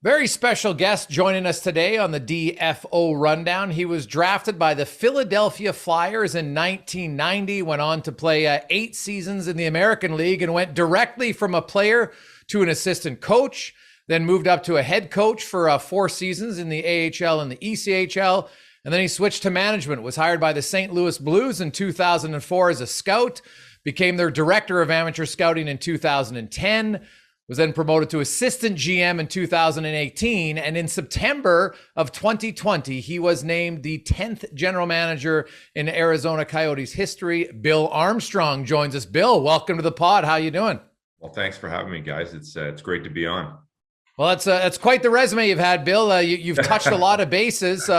Very special guest joining us today on the DFO Rundown. He was drafted by the Philadelphia Flyers in 1990, went on to play 8 seasons in the American League and went directly from a player to an assistant coach, then moved up to a head coach for 4 seasons in the AHL and the ECHL. And then he switched to management, was hired by the St. Louis Blues in 2004 as a scout, became their director of amateur scouting in 2010, was then promoted to assistant GM in 2018. And in September of 2020, he was named the 10th general manager in Arizona Coyotes history. Bill Armstrong joins us. Bill, welcome to the pod. How you doing? Well, thanks for having me, guys. It's great to be on. Well, that's quite the resume you've had, Bill. You've touched a lot of bases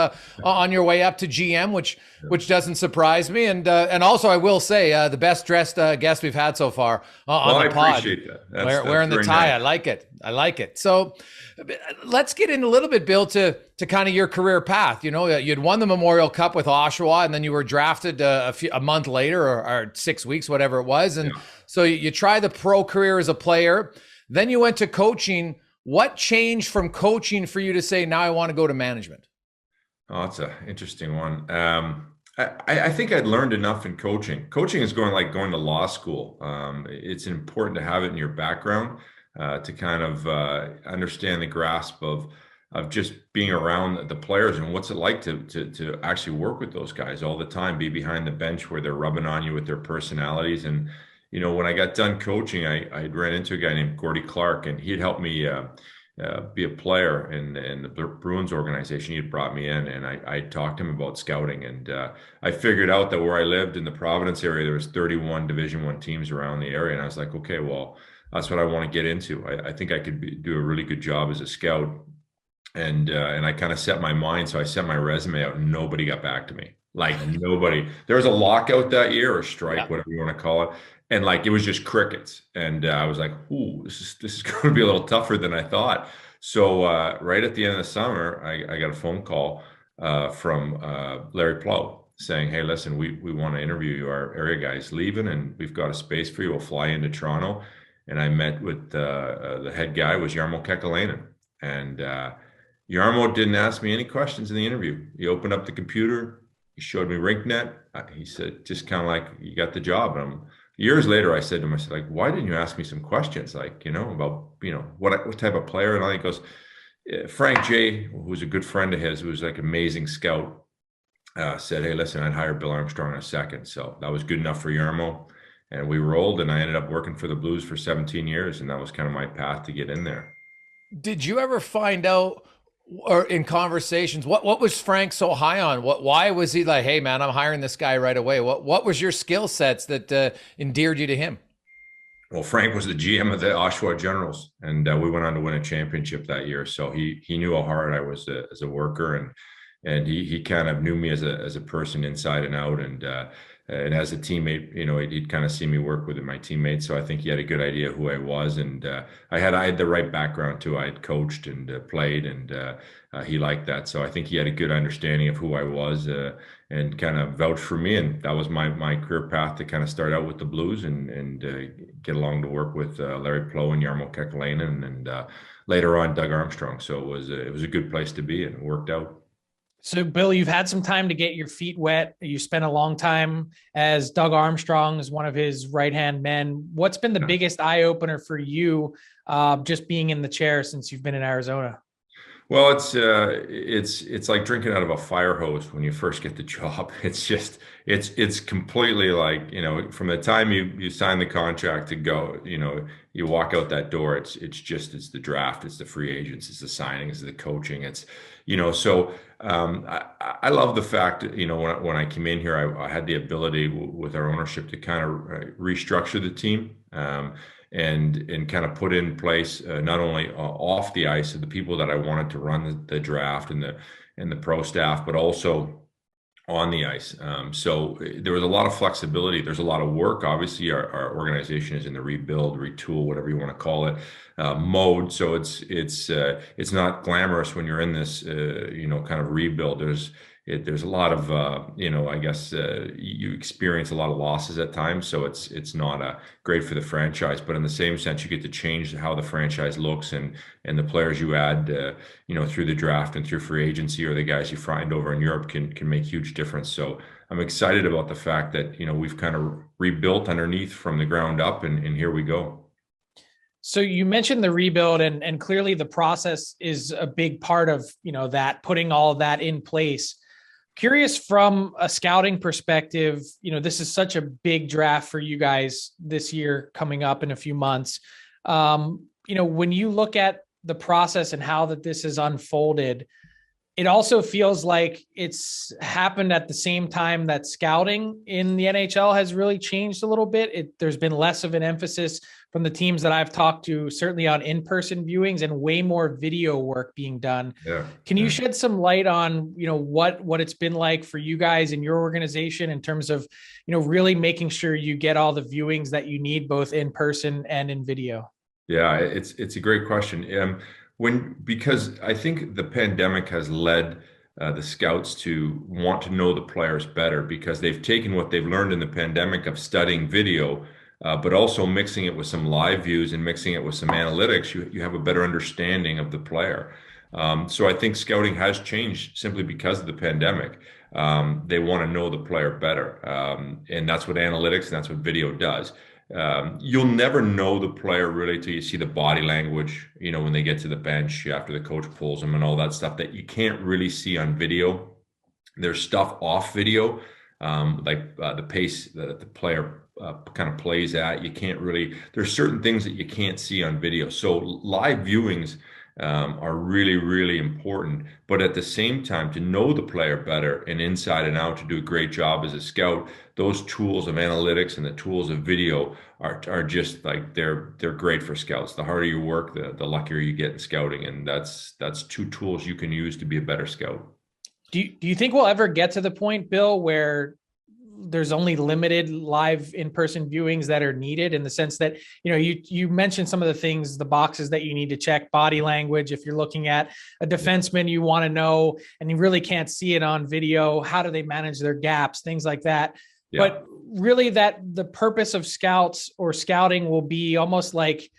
on your way up to GM, which doesn't surprise me. And also, I will say, the best dressed guest we've had so far on the pod. I appreciate that. That's wearing the tie. Nice. I like it. So let's get in a little bit, Bill, to kind of your career path. You know, you'd won the Memorial Cup with Oshawa, and then you were drafted a month later or 6 weeks, whatever it was. And so you try the pro career as a player. Then you went to coaching. What changed from coaching for you to say, now I want to go to management? Oh, that's an interesting one. I think I'd learned enough in coaching. Coaching is going to law school. It's important to have it in your background to kind of understand the grasp of just being around the players and what's it like to actually work with those guys all the time, be behind the bench where they're rubbing on you with their personalities. And you know, when I got done coaching, I ran into a guy named Gordy Clark, and he'd helped me be a player in the Bruins organization. He'd brought me in, and I talked to him about scouting. And I figured out that where I lived in the Providence area, there was 31 Division I teams around the area. And I was like, okay, well, that's what I want to get into. I think I could do a really good job as a scout. And I kind of set my mind. So I sent my resume out, and nobody got back to me. Like nobody. There was a lockout that year, or strike, whatever you want to call it. And like, it was just crickets. And I was like, ooh, this is going to be a little tougher than I thought. So right at the end of the summer, I got a phone call from Larry Plow saying, hey, listen, we want to interview you. Our area guy's leaving, and we've got a space for you. We'll fly into Toronto. And I met with the head guy was Jarmo Kekalainen. And Jarmo didn't ask me any questions in the interview. He opened up the computer. He showed me RinkNet. He said, just kind of like, you got the job. And years later, I said to him, I said, like, why didn't you ask me some questions, like, you know, about, you know, what type of player? And he goes, Frank J., who's a good friend of his, who was like amazing scout, said, hey, listen, I'd hire Bill Armstrong in a second. So that was good enough for Jarmo. And we rolled, and I ended up working for the Blues for 17 years. And that was kind of my path to get in there. Did you ever find out, or in conversations, what was Frank so high on? Why was he like, hey man, I'm hiring this guy right away? What was your skill sets that endeared you to him? Well, Frank was the GM of the Oshawa Generals, and we went on to win a championship that year. So he knew how hard I was as a worker, and he kind of knew me as a person inside and out, and as a teammate, you know, he'd kind of see me work with my teammates. So I think he had a good idea who I was, and I had the right background too. I had coached and played, and he liked that. So I think he had a good understanding of who I was, and kind of vouched for me. And that was my career path to kind of start out with the Blues and get along to work with Larry Plow and Jarmo Kekalainen, and later on Doug Armstrong. So it was a good place to be, and it worked out. So, Bill, you've had some time to get your feet wet. You spent a long time as Doug Armstrong, as one of his right-hand men. What's been the biggest eye-opener for you just being in the chair since you've been in Arizona? Well, it's like drinking out of a fire hose when you first get the job. It's completely like, you know, from the time you sign the contract to go, you know, you walk out that door, it's the draft, it's the free agents, it's the signings, it's the coaching, it's, you know, so I love the fact that, you know, when I came in here, I had the ability with our ownership to kind of restructure the team. And kind of put in place not only off the ice of the people that I wanted to run the draft and the pro staff, but also on the ice. So there was a lot of flexibility. There's a lot of work. Obviously, our organization is in the rebuild, retool, whatever you want to call it, mode. So it's not glamorous when you're in this, you know, kind of rebuild. there's a lot of I guess you experience a lot of losses at times, so it's not great for the franchise. But in the same sense, you get to change how the franchise looks, and the players you add through the draft and through free agency, or the guys you find over in Europe can make huge difference. So I'm excited about the fact that we've kind of rebuilt underneath from the ground up, and here we go. So you mentioned the rebuild, and clearly the process is a big part of, that, putting all of that in place. Curious from a scouting perspective, this is such a big draft for you guys this year coming up in a few months. When you look at the process and how that this has unfolded, it also feels like it's happened at the same time that scouting in the NHL has really changed a little bit. There's been less of an emphasis from the teams that I've talked to, certainly on in-person viewings, and way more video work being done. Yeah. Can you shed some light on, what it's been like for you guys in your organization in terms of, really making sure you get all the viewings that you need, both in person and in video? Yeah, it's a great question. Because I think the pandemic has led the scouts to want to know the players better, because they've taken what they've learned in the pandemic of studying video, but also mixing it with some live views and mixing it with some analytics. You have a better understanding of the player. So I think scouting has changed simply because of the pandemic. They want to know the player better, and that's what analytics and that's what video does. You'll never know the player really till you see the body language, when they get to the bench after the coach pulls them and all that stuff that you can't really see on video. There's stuff off video, like the pace that the player kind of plays at. There's certain things that you can't see on video. So live viewings are really, really important. But at the same time, to know the player better and inside and out, to do a great job as a scout, those tools of analytics and the tools of video are just like they're great for scouts. The harder you work, the luckier you get in scouting, and that's two tools you can use to be a better scout. Do you think we'll ever get to the point, Bill, where there's only limited live in-person viewings that are needed, in the sense that, you mentioned some of the things, the boxes that you need to check, body language. If you're looking at a defenseman, you want to know, and you really can't see it on video, how do they manage their gaps, things like that. Yeah. But really, that the purpose of scouts or scouting will be almost like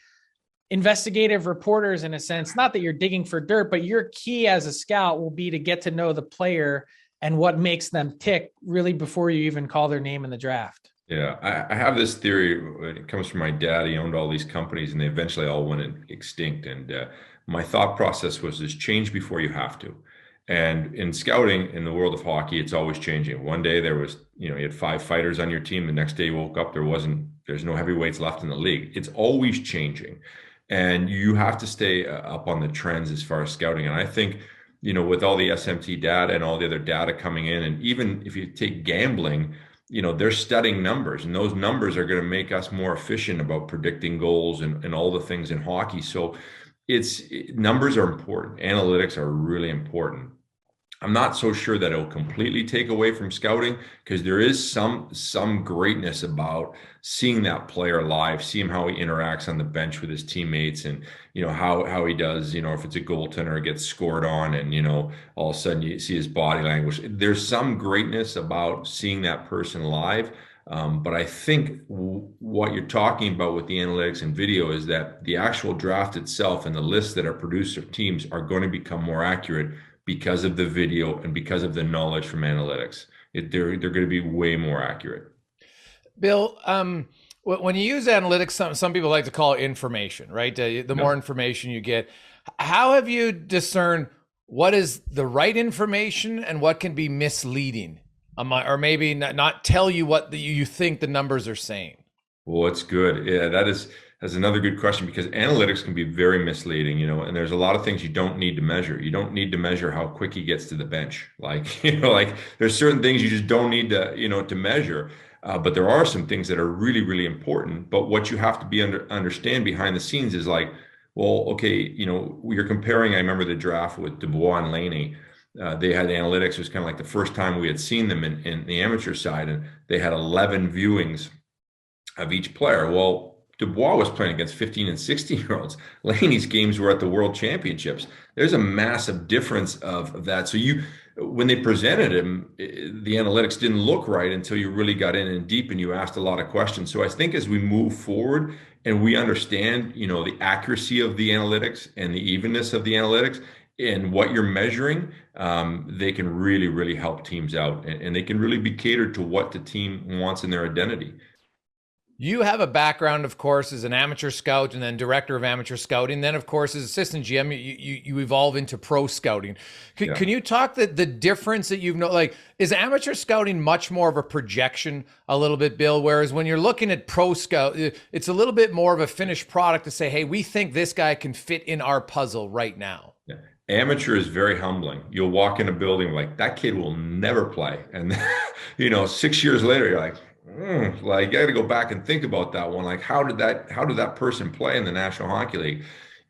investigative reporters, in a sense. Not that you're digging for dirt, but your key as a scout will be to get to know the player and what makes them tick, really, before you even call their name in the draft. Yeah, I have this theory. It comes from my dad. He owned all these companies, and they eventually all went extinct. And my thought process was, this: change before you have to. And in scouting, in the world of hockey, it's always changing. One day there was, you had 5 fighters on your team. The next day you woke up, there's no heavyweights left in the league. It's always changing. And you have to stay up on the trends as far as scouting. And I think, with all the SMT data and all the other data coming in, and even if you take gambling, they're studying numbers, and those numbers are going to make us more efficient about predicting goals and all the things in hockey. So numbers are important. Analytics are really important. I'm not so sure that it'll completely take away from scouting, because there is some greatness about seeing that player live, seeing how he interacts on the bench with his teammates, and how he does, if it's a goaltender, gets scored on, and all of a sudden you see his body language. There's some greatness about seeing that person live. But I think what you're talking about with the analytics and video is that the actual draft itself and the lists that are produced of teams are going to become more accurate because of the video and because of the knowledge from analytics. They're going to be way more accurate. Bill, when you use analytics, some people like to call it information, right? The more information you get, how have you discerned what is the right information and what can be misleading? Or maybe not tell you what you think the numbers are saying? Well, it's good. Yeah, that's another good question, because analytics can be very misleading, and there's a lot of things you don't need to measure. You don't need to measure how quick he gets to the bench. Like there's certain things you just don't need to, to measure. But there are some things that are really, really important. But what you have to understand behind the scenes is like, well, okay, you're comparing, I remember the draft with Dubois and Laney. They had analytics. It was kind of like the first time we had seen them in the amateur side, and they had 11 viewings of each player. Well, Dubois was playing against 15 and 16-year-olds. Laney's games were at the World Championships. There's a massive difference of that. So when they presented him, the analytics didn't look right until you really got in and deep and you asked a lot of questions. So I think as we move forward and we understand, the accuracy of the analytics and the evenness of the analytics and what you're measuring, they can really, really help teams out, and they can really be catered to what the team wants in their identity. You have a background, of course, as an amateur scout and then director of amateur scouting. Then, of course, as assistant GM, you evolve into pro scouting. Can you talk the difference that you've known? Like, is amateur scouting much more of a projection a little bit, Bill? Whereas when you're looking at pro scout, it's a little bit more of a finished product to say, hey, we think this guy can fit in our puzzle right now. Yeah. Amateur is very humbling. You'll walk in a building like, that kid will never play. And, 6 years later, you're like, like, I got to go back and think about that one. Like, how did that person play in the National Hockey League?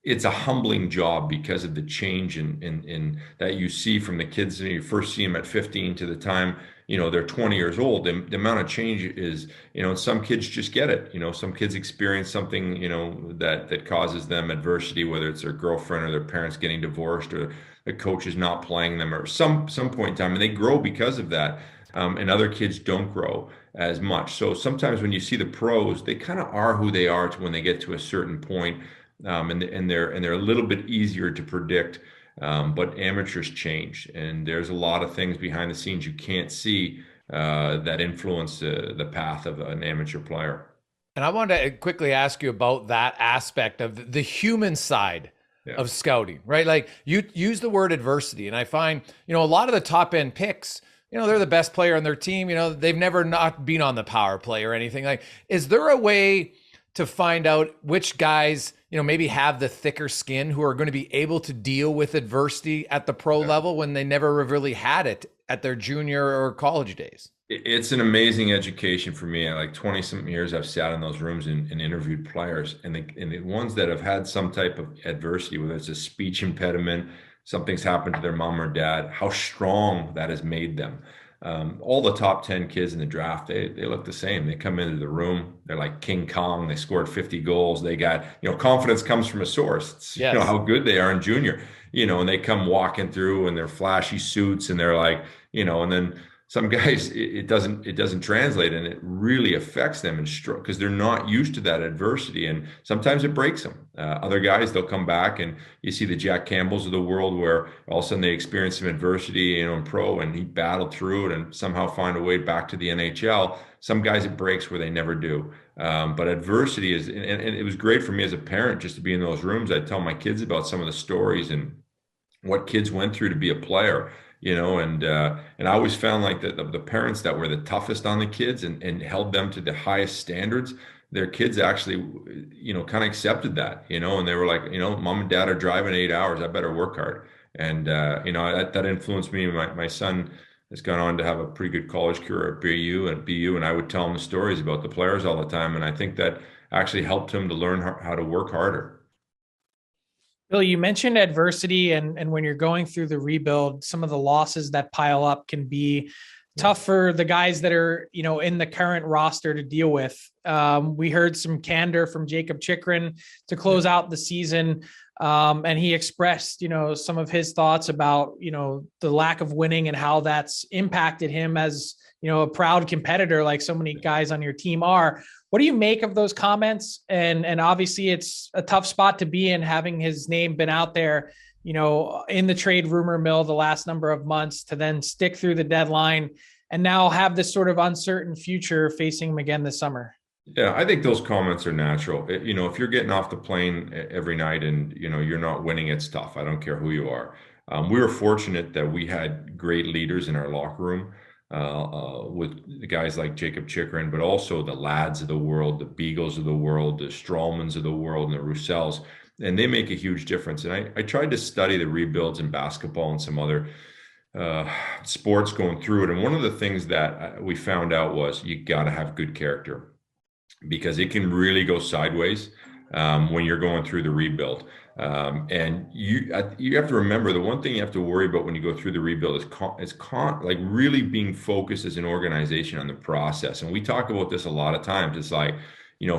It's a humbling job because of the change in that you see from the kids when you first see them at 15 to the time, they're 20 years old. The amount of change is, some kids just get it. Some kids experience something, that causes them adversity, whether it's their girlfriend or their parents getting divorced or the coach is not playing them or some point in time, and they grow because of that. And other kids don't grow as much. So sometimes when you see the pros, they kind of are who they are when they get to a certain point, and they're a little bit easier to predict. But amateurs change, and there's a lot of things behind the scenes you can't see that influence the path of an amateur player. And I wanted to quickly ask you about that aspect of the human side of scouting, right? Like, you use the word adversity, and I find, a lot of the top end picks, they're the best player on their team. They've never not been on the power play or anything. Like, is there a way to find out which guys, maybe have the thicker skin who are going to be able to deal with adversity at the pro level when they never really had it at their junior or college days? It's an amazing education for me. Like 20 something years, I've sat in those rooms and interviewed players, and the ones that have had some type of adversity, whether it's a speech impediment, something's happened to their mom or dad, how strong that has made them. All the top 10 kids in the draft, they look the same. They come into the room, they're like King Kong. They scored 50 goals. They got, confidence comes from a source. It's, how good they are in junior, and they come walking through in their flashy suits, and they're like, and then some guys, it doesn't translate, and it really affects them because they're not used to that adversity, and sometimes it breaks them. Other guys, they'll come back, and you see the Jack Campbells of the world where all of a sudden they experience some adversity, in pro, and he battled through it and somehow find a way back to the NHL. Some guys it breaks where they never do. But adversity is, and it was great for me as a parent just to be in those rooms. I'd tell my kids about some of the stories and what kids went through to be a player. And I always found like the parents that were the toughest on the kids and held them to the highest standards, their kids actually, kind of accepted that, and they were like, mom and dad are driving 8 hours, I better work hard. And, that influenced me. My son has gone on to have a pretty good college career at BU, and I would tell him the stories about the players all the time. And I think that actually helped him to learn how to work harder. Bill, you mentioned adversity, and when you're going through the rebuild, some of the losses that pile up can be tough for the guys that are, in the current roster to deal with. We heard some candor from Jakob Chychrun to close out the season. And he expressed, some of his thoughts about, the lack of winning and how that's impacted him as, a proud competitor, like so many guys on your team are. What do you make of those comments? And obviously it's a tough spot to be in, having his name been out there, in the trade rumor mill the last number of months, to then stick through the deadline and now have this sort of uncertain future facing him again this summer. Yeah, I think those comments are natural. If you're getting off the plane every night and, you're not winning, it's tough. I don't care who you are. We were fortunate that we had great leaders in our locker room, with the guys like Jakob Chychrun, but also the Lads of the world, the Beagles of the world, the Strawmans of the world, and the Roussels, and they make a huge difference. And I tried to study the rebuilds in basketball and some other sports going through it. And one of the things that we found out was you got to have good character, because it can really go sideways when you're going through the rebuild. And you have to remember, the one thing you have to worry about when you go through the rebuild is like really being focused as an organization on the process. And we talk about this a lot of times. It's like,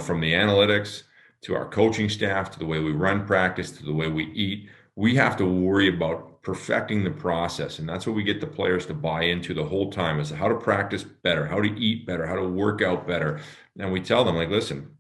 from the analytics to our coaching staff, to the way we run practice, to the way we eat, we have to worry about perfecting the process. And that's what we get the players to buy into the whole time, is how to practice better, how to eat better, how to work out better. And we tell them, like, listen,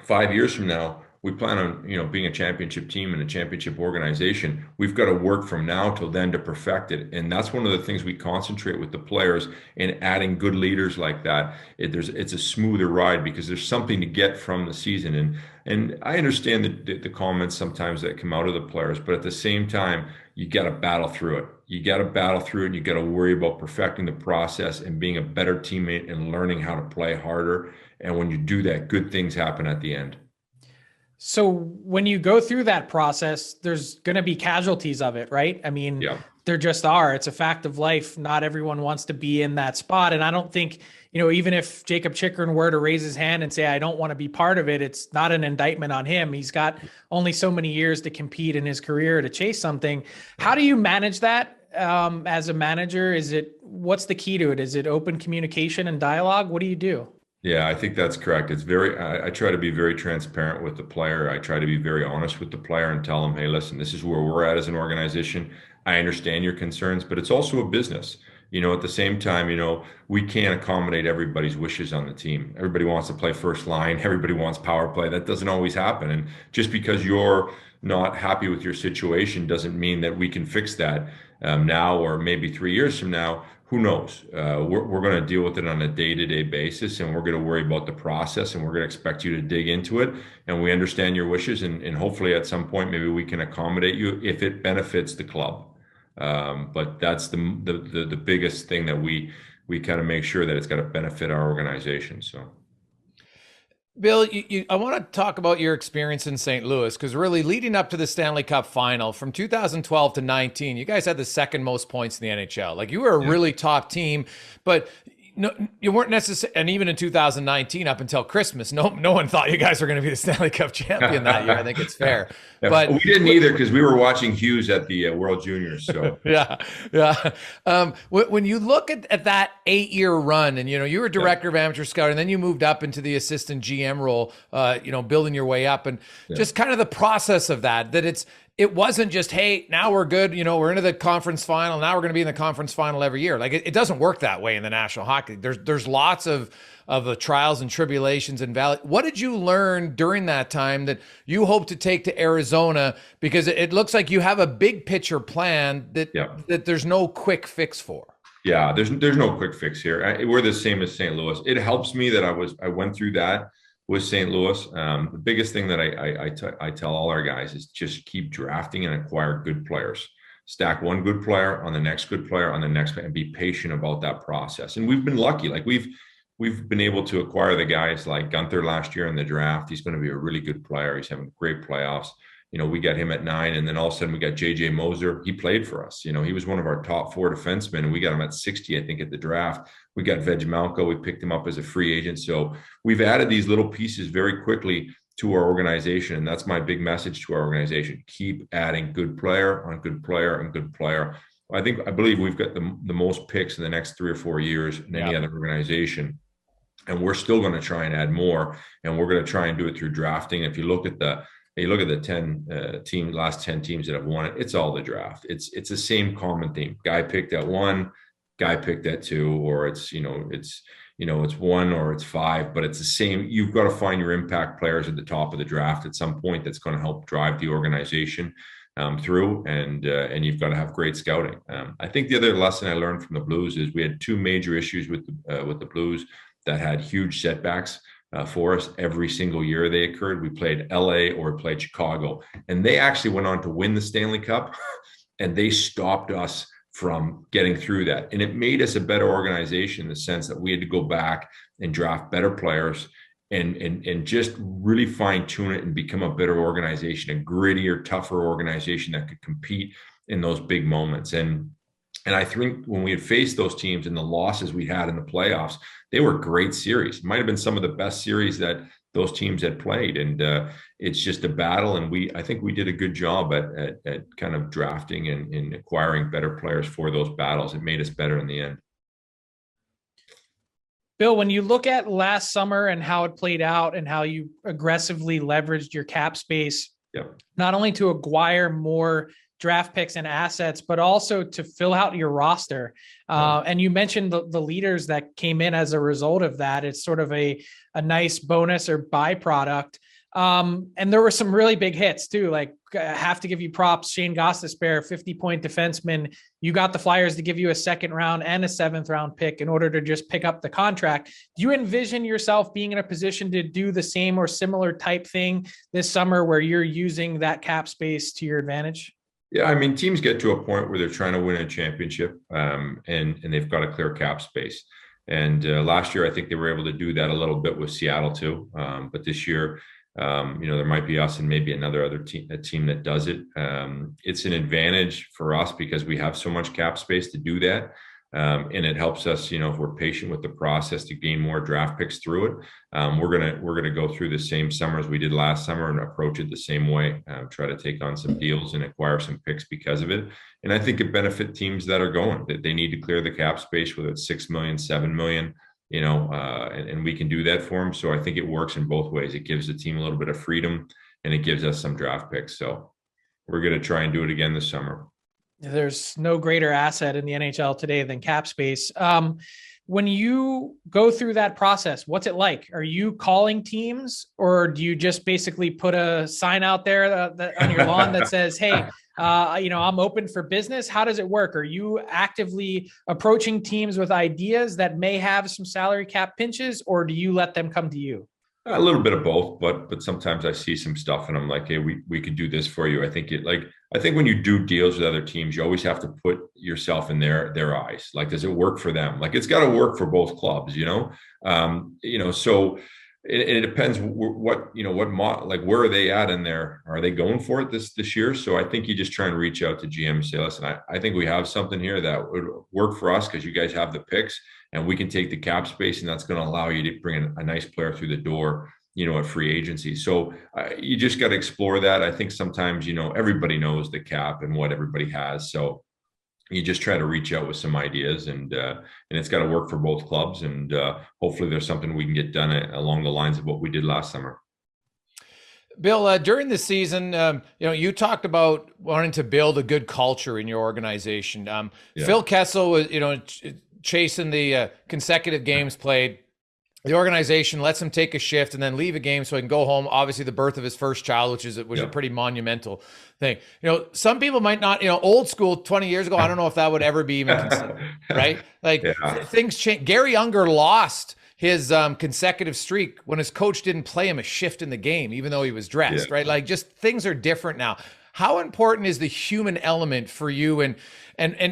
5 years from now, we plan on, being a championship team and a championship organization. We've got to work from now till then to perfect it. And that's one of the things we concentrate with the players, in adding good leaders like that. It's a smoother ride because there's something to get from the season. And I understand the comments sometimes that come out of the players, but at the same time, you got to battle through it. You got to battle through it, and you got to worry about perfecting the process and being a better teammate and learning how to play harder. And when you do that, good things happen at the end. So when you go through that process, there's going to be casualties of it, right? I mean, Yeah. There just are. It's a fact of life. Not everyone wants to be in that spot. And I don't think, even if Jakob Chychrun were to raise his hand and say, I don't want to be part of it, it's not an indictment on him. He's got only so many years to compete in his career to chase something. How do you manage that as a manager? What's the key to it? Is it open communication and dialogue? What do you do? Yeah, I think that's correct. I try to be very transparent with the player. I try to be very honest with the player and tell them, hey, listen, this is where we're at as an organization. I understand your concerns, but it's also a business. At the same time, we can't accommodate everybody's wishes on the team. Everybody wants to play first line. Everybody wants power play. That doesn't always happen. And just because you're not happy with your situation doesn't mean that we can fix that now, or maybe 3 years from now. Who knows? We're going to deal with it on a day-to-day basis, and we're going to worry about the process, and we're going to expect you to dig into it. And we understand your wishes, and hopefully at some point maybe we can accommodate you if it benefits the club. But that's the biggest thing, that we kind of make sure that it's going to benefit our organization. So. Bill, I want to talk about your experience in St. Louis, because really leading up to the Stanley Cup final from 2012 to 19, you guys had the second most points in the NHL. Like, you were a really top team, but no, you weren't necessarily, and even in 2019 up until Christmas, no one thought you guys were going to be the Stanley Cup champion that year. I think it's fair. Yeah, but we didn't either, because we were watching Hughes at the World Juniors. So yeah. When you look at that 8-year run, and you were director of amateur scouting, and then you moved up into the assistant GM role, building your way up, and just kind of the process of that it wasn't just, hey, now we're good, we're into the conference final, now we're going to be in the conference final every year. Like, it doesn't work that way in the National Hockey League. There's lots of the trials and tribulations and valley. What did you learn during that time that you hope to take to Arizona? Because it looks like you have a big picture plan that there's no quick fix for. Yeah, there's no quick fix here. We're the same as St. Louis. It helps me that I went through that with St. Louis. The biggest thing that I tell all our guys is just keep drafting and acquire good players. Stack one good player on the next good player on the next, and be patient about that process. And we've been lucky. Like, we've been able to acquire the guys like Gunther last year in the draft. He's going to be a really good player. He's having great playoffs. We got him at 9, and then all of a sudden we got JJ Moser. He played for us. He was one of our top 4 defensemen, and we got him at 60, I think, at the draft. We got Veg Malco. We picked him up as a free agent. So we've added these little pieces very quickly to our organization, and that's my big message to our organization. Keep adding good player on good player on good player. I believe we've got the most picks in the next 3 or 4 years in any other organization. And we're still going to try and add more, and we're going to try and do it through drafting. If you look at the 10 last 10 teams that have won it, it's all the draft. It's the same common theme. Guy picked at 1, guy picked at 2, or it's 1 or it's 5, but it's the same. You've got to find your impact players at the top of the draft at some point. That's going to help drive the organization through, and you've got to have great scouting. I think the other lesson I learned from the Blues is we had 2 major issues with the Blues that had huge setbacks for us every single year they occurred. We played LA or played Chicago, and they actually went on to win the Stanley Cup, and they stopped us from getting through that. And it made us a better organization in the sense that we had to go back and draft better players and just really fine tune it and become a better organization, a grittier, tougher organization that could compete in those big moments. And I think when we had faced those teams and the losses we had in the playoffs, they were great series. It might have been some of the best series that those teams had played. And it's just a battle. And I think we did a good job at kind of drafting and acquiring better players for those battles. It made us better in the end. Bill, when you look at last summer and how it played out and how you aggressively leveraged your cap space, not only to acquire more draft picks and assets, but also to fill out your roster. And you mentioned the leaders that came in as a result of that. It's sort of a nice bonus or byproduct. And there were some really big hits too. Like, I have to give you props. Shane Gostisbehere, 50-point defenseman. You got the Flyers to give you a 2nd round and a 7th round pick in order to just pick up the contract. Do you envision yourself being in a position to do the same or similar type thing this summer where you're using that cap space to your advantage? Yeah, I mean, teams get to a point where they're trying to win a championship, and they've got a clear cap space. And last year, I think they were able to do that a little bit with Seattle too. But this year, there might be us and maybe another team that does it. It's an advantage for us because we have so much cap space to do that. And it helps us, if we're patient with the process, to gain more draft picks through it. We're gonna go through the same summer as we did last summer and approach it the same way. Try to take on some deals and acquire some picks because of it. And I think it benefits teams that are going, that they need to clear the cap space, whether it's 6 million, 7 million. And we can do that for them. So I think it works in both ways. It gives the team a little bit of freedom, and it gives us some draft picks. So we're going to try and do it again this summer. There's no greater asset in the NHL today than cap space. When you go through that process, what's it like? Are you calling teams, or do you just basically put a sign out there on your lawn that says, hey, I'm open for business? How does it work? Are you actively approaching teams with ideas that may have some salary cap pinches, or do you let them come to you? A little bit of both, but sometimes I see some stuff and I'm like, hey, we could do this for you. I think when you do deals with other teams, you always have to put yourself in their eyes. Like, does it work for them? Like, it's got to work for both clubs, so it depends where are they at in there? Are they going for it this year? So I think you just try and reach out to GM and say, listen, I think we have something here that would work for us because you guys have the picks and we can take the cap space, and that's going to allow you to bring a nice player through the door, at free agency. So you just got to explore that. I think sometimes, everybody knows the cap and what everybody has. So you just try to reach out with some ideas, and it's got to work for both clubs. And hopefully there's something we can get done along the lines of what we did last summer. Bill, during the season, you talked about wanting to build a good culture in your organization. Phil Kessel was, chasing the consecutive games played. The organization lets him take a shift and then leave a game so he can go home. Obviously, the birth of his first child, which is a pretty monumental thing. Some people might not, old school 20 years ago, I don't know if that would ever be even considered, right? Like, things change. Gary Unger lost his consecutive streak when his coach didn't play him a shift in the game, even though he was dressed, right? Like, just things are different now. How important is the human element for you? And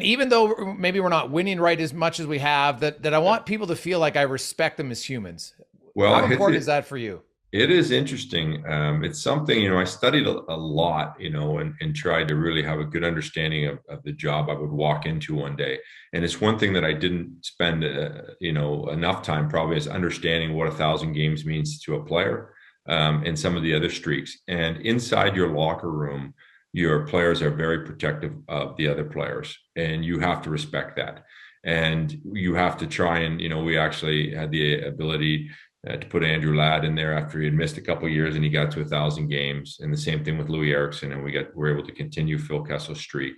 even though maybe we're not winning right as much as we have, that I want people to feel like I respect them as humans. Well, how important is that for you? It is interesting. It's something, I studied a lot, and tried to really have a good understanding of the job I would walk into one day. And it's one thing that I didn't spend, enough time probably is understanding what 1,000 games means to a player, and some of the other streaks. And inside your locker room, your players are very protective of the other players, and you have to respect that. And you have to try and, we actually had the ability to put Andrew Ladd in there after he had missed a couple of years, and he got to 1,000 games. And the same thing with Louis Eriksson, and we're able to continue Phil Kessel's streak.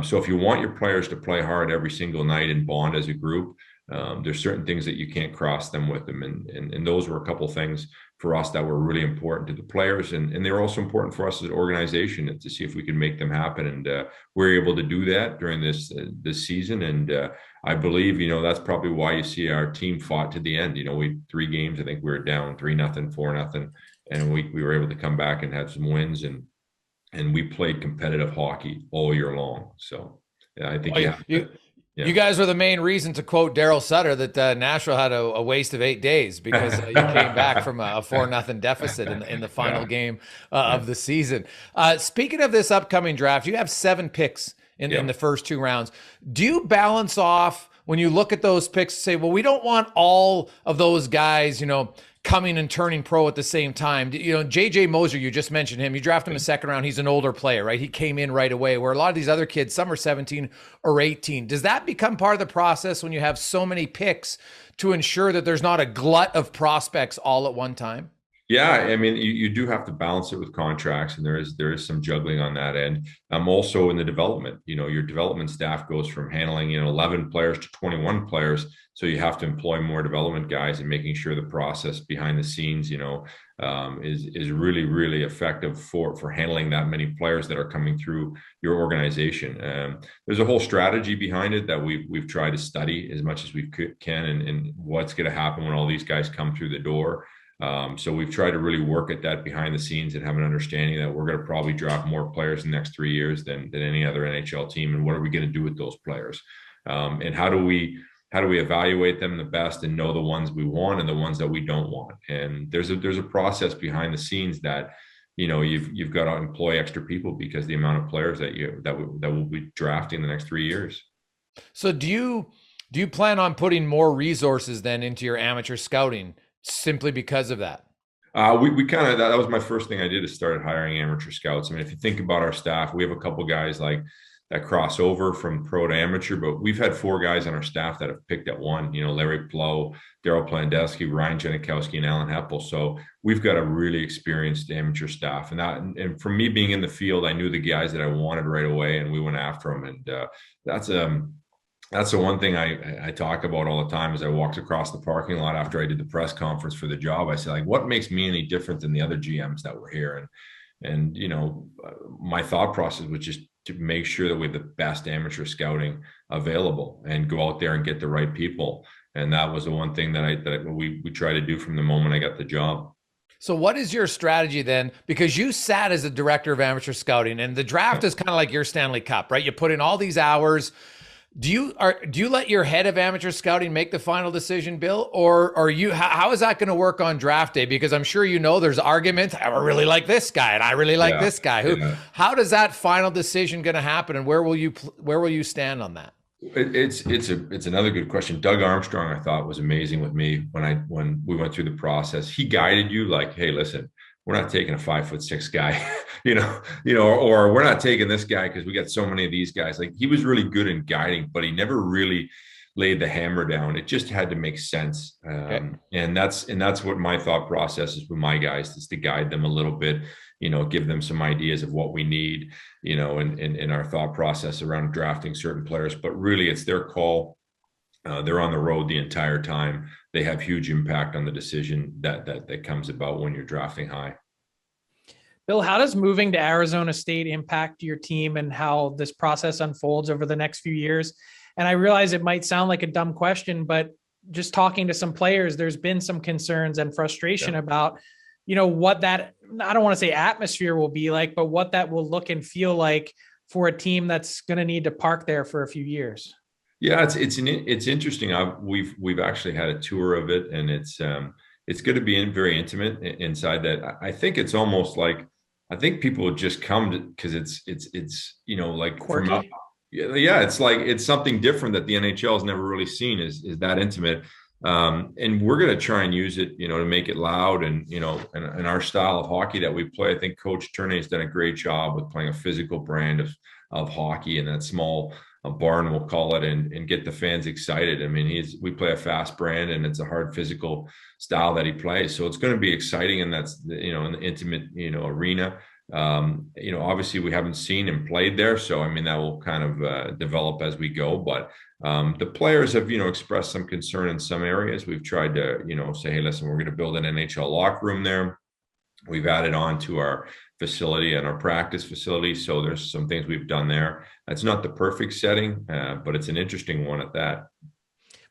So if you want your players to play hard every single night and bond as a group, there's certain things that you can't cross them with them. And those were a couple of things for us that were really important to the players. And they were also important for us as an organization to see if we could make them happen. And we're able to do that during this season. And I believe, that's probably why you see our team fought to the end. We 3 games, I think we were down 3-0, 4-0. And we were able to come back and have some wins. And we played competitive hockey all year long. So I think you guys were the main reason, to quote Daryl Sutter, that Nashville had a waste of 8 days because you came back from a 4-0 deficit in the final game of the season. Speaking of this upcoming draft, you have 7 picks in the first 2 rounds. Do you balance off when you look at those picks, say, well, we don't want all of those guys, coming and turning pro at the same time? JJ Moser, you just mentioned him. You draft him in the 2nd round. He's an older player, right? He came in right away, where a lot of these other kids, some are 17 or 18. Does that become part of the process when you have so many picks to ensure that there's not a glut of prospects all at one time? Yeah, I mean, you do have to balance it with contracts, and there is some juggling on that end. Also in the development, your development staff goes from handling 11 players to 21 players, so you have to employ more development guys and making sure the process behind the scenes, is really really effective for handling that many players that are coming through your organization. There's a whole strategy behind it that we've tried to study as much as we can, and what's going to happen when all these guys come through the door. So we've tried to really work at that behind the scenes and have an understanding that we're going to probably draft more players in the next 3 years than any other NHL team. And what are we going to do with those players? And how do we evaluate them the best and know the ones we want and the ones that we don't want? And there's a process behind the scenes that, you've got to employ extra people because the amount of players that will be drafting the next 3 years. So do you plan on putting more resources then into your amateur scouting simply because of that? We kind of, that was my first thing I did, is started hiring amateur scouts. I mean, if you think about our staff, we have a couple guys like that cross over from pro to amateur, but we've had 4 guys on our staff that have picked at one, Larry Plow, Daryl Plandewski, Ryan Janikowski, and Alan Heppel. So we've got a really experienced amateur staff. And from me being in the field, I knew the guys that I wanted right away, and we went after them. And that's the one thing I talk about all the time as I walked across the parking lot after I did the press conference for the job. I said, like, what makes me any different than the other GMs that were here? And my thought process was just to make sure that we have the best amateur scouting available and go out there and get the right people. And that was the one thing that we try to do from the moment I got the job. So what is your strategy then? Because you sat as a director of amateur scouting, and the draft is kind of like your Stanley Cup, right? You put in all these hours. Do you let your head of amateur scouting make the final decision, Bill, or are you? How is that going to work on draft day? Because I'm sure there's arguments. I really like this guy, and I really like this guy. How does that final decision going to happen, and where will you stand on that? It's another good question. Doug Armstrong, I thought, was amazing with me when we went through the process. He guided you like, hey, listen, we're not taking a 5'6" guy, or we're not taking this guy because we got so many of these guys. Like, he was really good in guiding, but he never really laid the hammer down. It just had to make sense. Okay. And that's what my thought process is with my guys, is to guide them a little bit, give them some ideas of what we need, in our thought process around drafting certain players. But really, it's their call. They're on the road the entire time. They have huge impact on the decision that comes about when you're drafting high. Bill, how does moving to Arizona State impact your team and how this process unfolds over the next few years? And I realize it might sound like a dumb question, but just talking to some players, there's been some concerns and frustration about, what that, I don't want to say atmosphere will be like, but what that will look and feel like for a team that's going to need to park there for a few years. Yeah, it's interesting. We've actually had a tour of it, and it's going to be very intimate inside that. I think it's almost like, I think people would just come because it's like quirky. It's like, it's something different that the NHL has never really seen, is that intimate. And we're going to try and use it, to make it loud, and and our style of hockey that we play. I think Coach Chychrun has done a great job with playing a physical brand of hockey in that small barn, we'll call it, and get the fans excited. I mean, we play a fast brand, and it's a hard physical style that he plays. So it's going to be exciting, and that's in the intimate arena. Obviously we haven't seen him played there, so I mean, that will kind of develop as we go. But the players have expressed some concern in some areas. We've tried to say, hey, listen, we're going to build an NHL locker room there. We've added on to our facility and our practice facility, so there's some things we've done there. It's not the perfect setting, but it's an interesting one at that.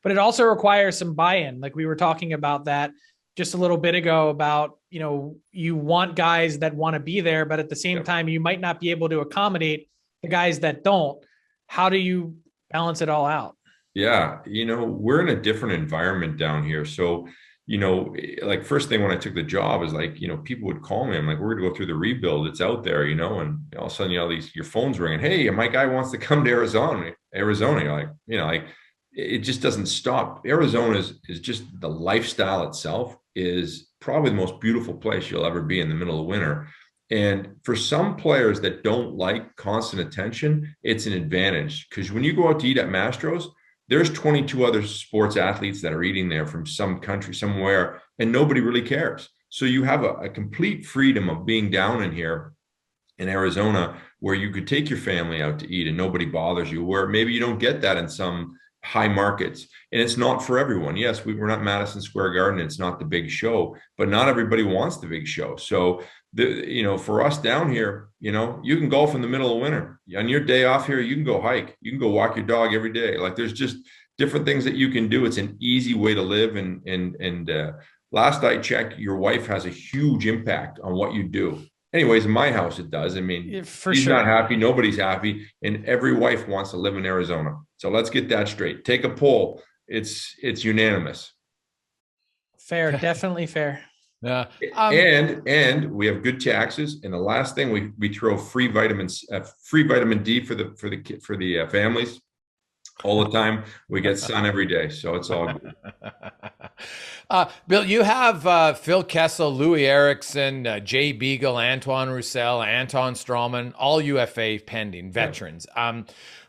But it also requires some buy-in. Like we were talking about that just a little bit ago about, you want guys that want to be there, but at the same time, you might not be able to accommodate the guys that don't. How do you balance it all out? Yeah. We're in a different environment down here. So, like, first thing when I took the job is like, people would call me. I'm like, we're gonna go through the rebuild. It's out there, and all of a sudden, your phone's ringing. Hey, my guy wants to come to Arizona. You're like, it just doesn't stop. Arizona is just, the lifestyle itself is probably the most beautiful place you'll ever be in the middle of winter. And for some players that don't like constant attention, it's an advantage, because when you go out to eat at Mastro's, there's 22 other sports athletes that are eating there from some country somewhere, and nobody really cares. So you have a complete freedom of being down in here in Arizona, where you could take your family out to eat and nobody bothers you, where maybe you don't get that in some high markets. And it's not for everyone. Yes, we're not Madison Square Garden. It's not the big show, but not everybody wants the big show. So, for us down here, you can golf in the middle of winter. On your day off here, you can go hike. You can go walk your dog every day. Like, there's just different things that you can do. It's an easy way to live. And last I checked, your wife has a huge impact on what you do. Anyways, in my house, it does. I mean, she's not happy. Nobody's happy. And every wife wants to live in Arizona. So let's get that straight. Take a poll. It's unanimous. Fair. Definitely fair. Yeah. And we have good taxes. And the last thing, we throw free vitamin D for the families all the time. We get sun every day. So it's all good. Bill, you have Phil Kessel, Louis Erickson, Jay Beagle, Antoine Roussel, Anton Strawman, all UFA pending veterans. Yeah.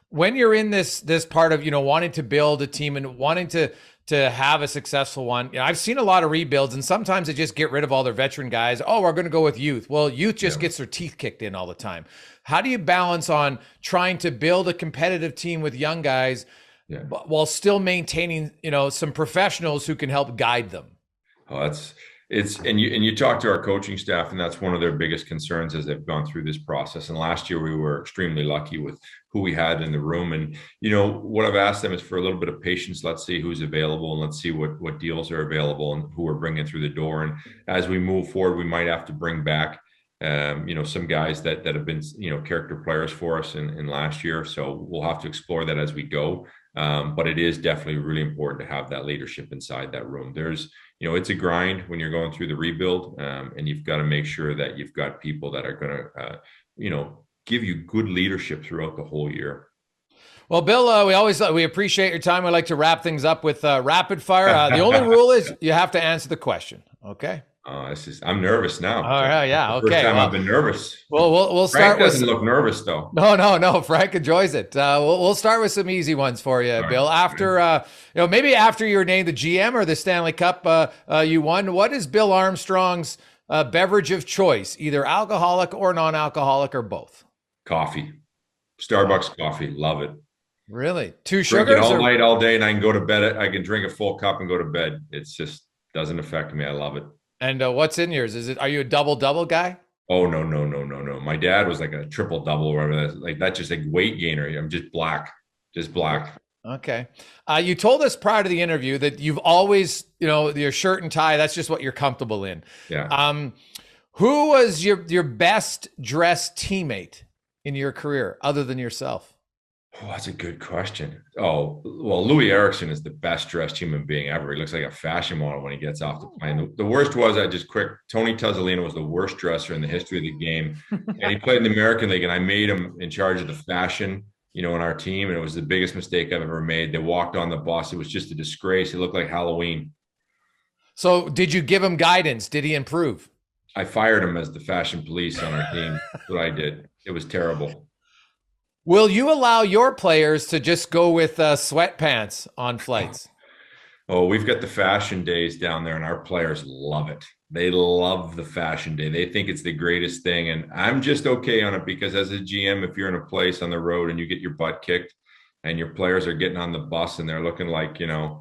When you're in this part of, wanting to build a team and wanting to have a successful one, I've seen a lot of rebuilds, and sometimes they just get rid of all their veteran guys. Oh, we're going to go with youth. Well, youth just gets their teeth kicked in all the time. How do you balance on trying to build a competitive team with young guys while still maintaining, some professionals who can help guide them? Oh, and you talk to our coaching staff, and that's one of their biggest concerns as they've gone through this process. And last year we were extremely lucky with who we had in the room. And, what I've asked them is for a little bit of patience. Let's see who's available, and let's see what deals are available and who we're bringing through the door. And as we move forward, we might have to bring back some guys that have been, character players for us in last year. So we'll have to explore that as we go. But it is definitely really important to have that leadership inside that room. There's, it's a grind when you're going through the rebuild, and you've got to make sure that you've got people that are going to, give you good leadership throughout the whole year. Well, Bill, we appreciate your time. We like to wrap things up with rapid fire. The only rule is you have to answer the question. Okay. I'm nervous now. All right, yeah, okay. First time I've been nervous. Well, we'll start. Frank doesn't look nervous though. No. Frank enjoys it. We'll start with some easy ones for you, Bill. After maybe after you were named the GM or the Stanley Cup you won, what is Bill Armstrong's beverage of choice, either alcoholic or non-alcoholic or both? Coffee, Starbucks coffee. Love it. Really? 2 sugars? Drink it all night, all day, and I can go to bed. I can drink a full cup and go to bed. It's just doesn't affect me. I love it. And what's in yours? Are you a double guy? Oh, no. My dad was like a triple double or whatever. Like that's just like weight gainer. I'm just black. Okay. You told us prior to the interview that you've always, your shirt and tie, that's just what you're comfortable in. Yeah. Who was your best dressed teammate in your career other than yourself? Oh, that's a good question. Oh, well, Louis Erickson is the best dressed human being ever. He looks like a fashion model when he gets off the plane. The worst was, Tony Tuzzolino was the worst dresser in the history of the game. And he played in the American League, and I made him in charge of the fashion, in our team. And it was the biggest mistake I've ever made. They walked on the bus. It was just a disgrace. It looked like Halloween. So did you give him guidance? Did he improve? I fired him as the fashion police on our team. That's what I did. It was terrible. Will you allow your players to just go with sweatpants on flights? Oh, we've got the fashion days down there, and our players love it. They love the fashion day. They think it's the greatest thing. And I'm just okay on it because as a GM, if you're in a place on the road and you get your butt kicked and your players are getting on the bus and they're looking like, really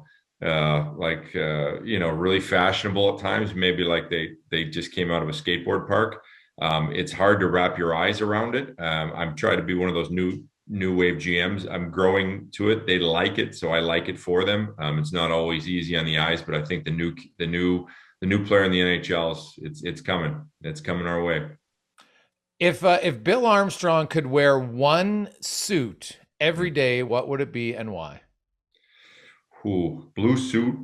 fashionable at times, maybe like they just came out of a skateboard park. It's hard to wrap your eyes around it. I'm trying to be one of those new wave GMs. I'm growing to it. They like it, so I like it for them. It's not always easy on the eyes, but I think the new player in the NHL it's coming. It's coming our way. If Bill Armstrong could wear one suit every day, what would it be and why? Blue suit.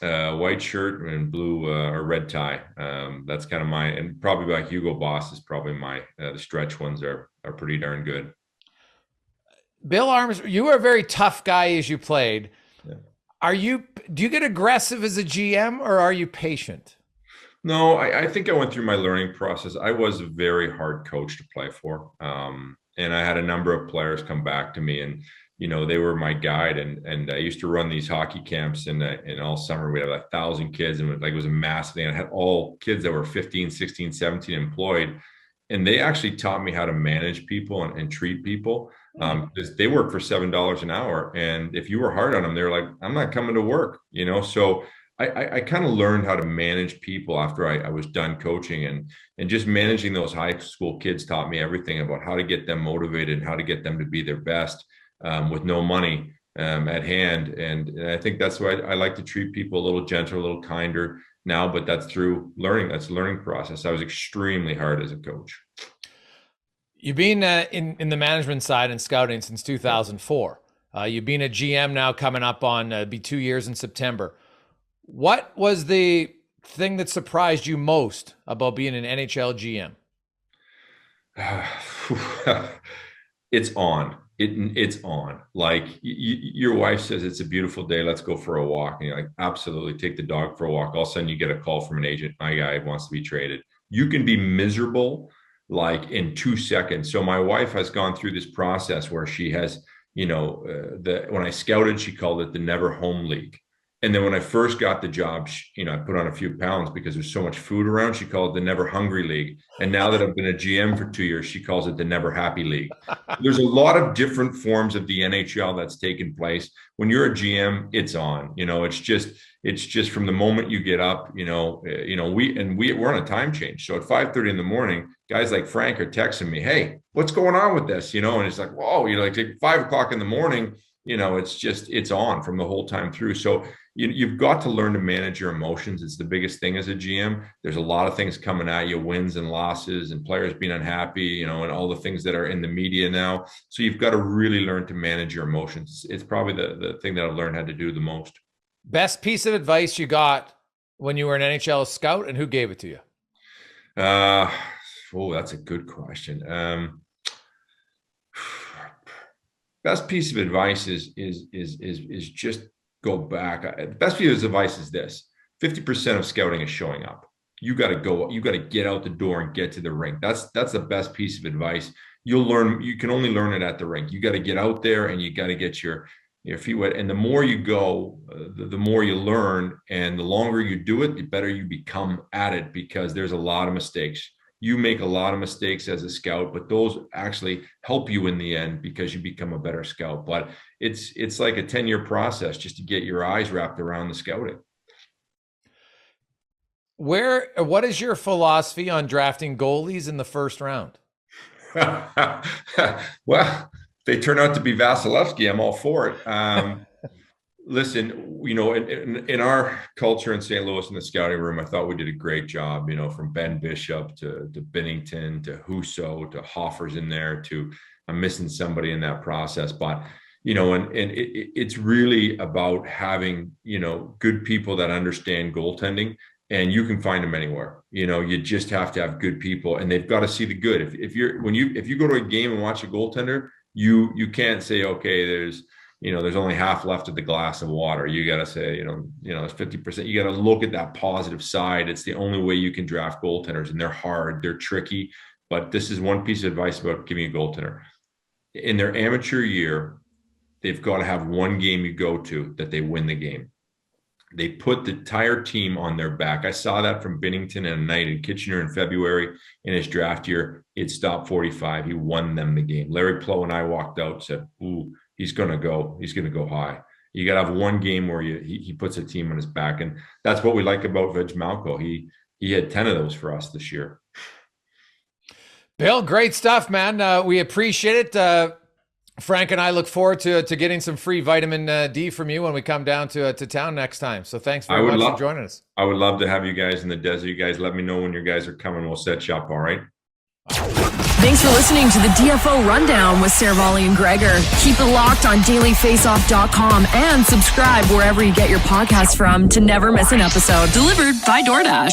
White shirt and blue or red tie. That's kind of and probably like Hugo Boss is probably the stretch ones are pretty darn good. Bill Armstrong, you were a very tough guy as you played. Yeah. Do you get aggressive as a GM or are you patient? No, I think I went through my learning process. I was a very hard coach to play for. And I had a number of players come back to me, and they were my guide. And I used to run these hockey camps, and all summer we had 1,000 kids, and it was a massive thing. I had all kids that were 15, 16, 17 employed, and they actually taught me how to manage people and treat people. Because they work for $7 an hour, and if you were hard on them, they're like, "I'm not coming to work," So I kind of learned how to manage people after I was done coaching, and just managing those high school kids taught me everything about how to get them motivated and how to get them to be their best with no money at hand. And I think that's why I like to treat people a little gentler, a little kinder now, but that's through learning. That's a learning process. I was extremely hard as a coach. You've been in the management side and scouting since 2004. You've been a GM now coming up on be 2 years in September. What was the thing that surprised you most about being an NHL GM? It's on. It's on. Like your wife says, it's a beautiful day, let's go for a walk. And you're like, absolutely, take the dog for a walk. All of a sudden you get a call from an agent, my guy wants to be traded. You can be miserable like in 2 seconds. So my wife has gone through this process where she has, when I scouted, she called it the Never Home League. And then when I first got the job, I put on a few pounds because there's so much food around. She called it the Never Hungry League. And now that I've been a GM for 2 years, she calls it the Never Happy League. There's a lot of different forms of the NHL that's taken place. When you're a GM, it's on. It's just from the moment you get up. We're on a time change. So at 5:30 in the morning, guys like Frank are texting me, "Hey, what's going on with this?" And it's like, whoa, like 5 o'clock in the morning. It's on from the whole time through. So you've got to learn to manage your emotions. It's the biggest thing as a GM. There's a lot of things coming at you, wins and losses, and players being unhappy, and all the things that are in the media now. So you've got to really learn to manage your emotions. It's probably the thing that I've learned how to do the most. Best piece of advice you got when you were an NHL scout, and who gave it to you? That's a good question. Best piece of advice is just go back. The best piece of advice is this: 50% of scouting is showing up. You got to go. You got to get out the door and get to the rink. That's the best piece of advice. You'll learn. You can only learn it at the rink. You got to get out there and you got to get your feet wet. And the more you go, the more you learn. And the longer you do it, the better you become at it, because there's a lot of mistakes. You make a lot of mistakes as a scout, but those actually help you in the end because you become a better scout. But it's like a 10-year process just to get your eyes wrapped around the scouting. What is your philosophy on drafting goalies in the first round? Well, if they turn out to be Vasilevsky, I'm all for it. Listen, in our culture in St. Louis in the scouting room, I thought we did a great job, from Ben Bishop to Binnington to Husso to Hoffer's in there to, I'm missing somebody in that process. But, it's really about having, good people that understand goaltending, and you can find them anywhere. You just have to have good people, and they've got to see the good. If you go to a game and watch a goaltender, you can't say, okay, there's only half left of the glass of water. You got to say, it's 50%. You got to look at that positive side. It's the only way you can draft goaltenders, and they're hard, they're tricky. But this is one piece of advice about giving a goaltender. In their amateur year, they've got to have one game you go to that they win the game. They put the entire team on their back. I saw that from Binnington and a night in Kitchener in February in his draft year. It stopped 45. He won them the game. Larry Plow and I walked out and said, ooh, he's going to go high. You got to have one game where he puts a team on his back. And that's what we like about Veg Malco. He had 10 of those for us this year. Bill, great stuff, man. We appreciate it. Frank and I look forward to getting some free vitamin D from you when we come down to town next time. So thanks very much for joining us. I would love to have you guys in the desert. You guys let me know when your guys are coming. We'll set you up. All right. Thanks for listening to the DFO Rundown with Seravalli and Gregor. Keep it locked on dailyfaceoff.com and subscribe wherever you get your podcasts from to never miss an episode. Delivered by DoorDash.